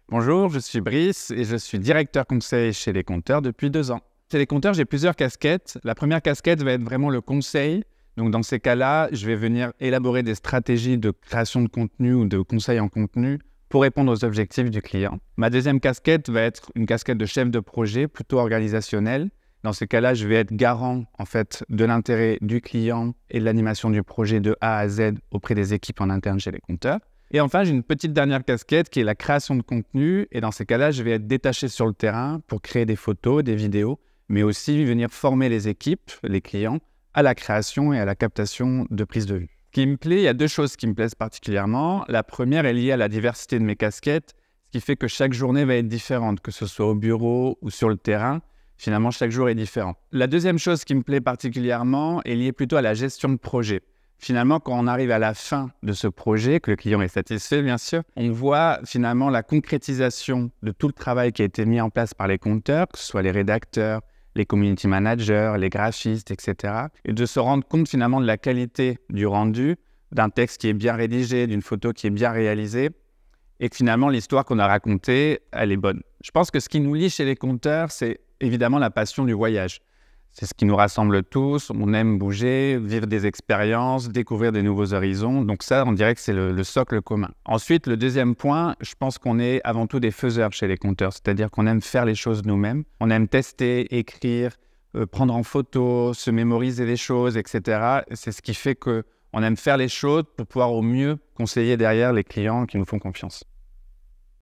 Bonjour, je suis Brice et je suis directeur conseil chez Les Compteurs depuis 2 ans. Chez Les Compteurs, j'ai plusieurs casquettes. La première casquette va être vraiment le conseil. Donc dans ces cas-là, je vais venir élaborer des stratégies de création de contenu ou de conseil en contenu pour répondre aux objectifs du client. Ma deuxième casquette va être une casquette de chef de projet, plutôt organisationnelle. Dans ces cas-là, je vais être garant de l'intérêt du client et de l'animation du projet de A à Z auprès des équipes en interne chez Les Compteurs. Et enfin, j'ai une petite dernière casquette qui est la création de contenu. Et dans ces cas-là, je vais être détaché sur le terrain pour créer des photos, des vidéos, mais aussi venir former les équipes, les clients, à la création et à la captation de prises de vue. Ce qui me plaît, il y a 2 choses qui me plaisent particulièrement. La première est liée à la diversité de mes casquettes, ce qui fait que chaque journée va être différente, que ce soit au bureau ou sur le terrain. Finalement, chaque jour est différent. La deuxième chose qui me plaît particulièrement est liée plutôt à la gestion de projet. Finalement, quand on arrive à la fin de ce projet, que le client est satisfait, bien sûr, on voit finalement la concrétisation de tout le travail qui a été mis en place par les compteurs, que ce soit les rédacteurs, les community managers, les graphistes, etc. Et de se rendre compte finalement de la qualité du rendu, d'un texte qui est bien rédigé, d'une photo qui est bien réalisée, et que finalement l'histoire qu'on a racontée, elle est bonne. Je pense que ce qui nous lie chez les compteurs, c'est évidemment la passion du voyage. C'est ce qui nous rassemble tous, on aime bouger, vivre des expériences, découvrir des nouveaux horizons. Donc ça, on dirait que c'est le socle commun. Ensuite, le deuxième point, je pense qu'on est avant tout des faiseurs chez les compteurs, c'est-à-dire qu'on aime faire les choses nous-mêmes. On aime tester, écrire, prendre en photo, se mémoriser les choses, etc. C'est ce qui fait qu'on aime faire les choses pour pouvoir au mieux conseiller derrière les clients qui nous font confiance.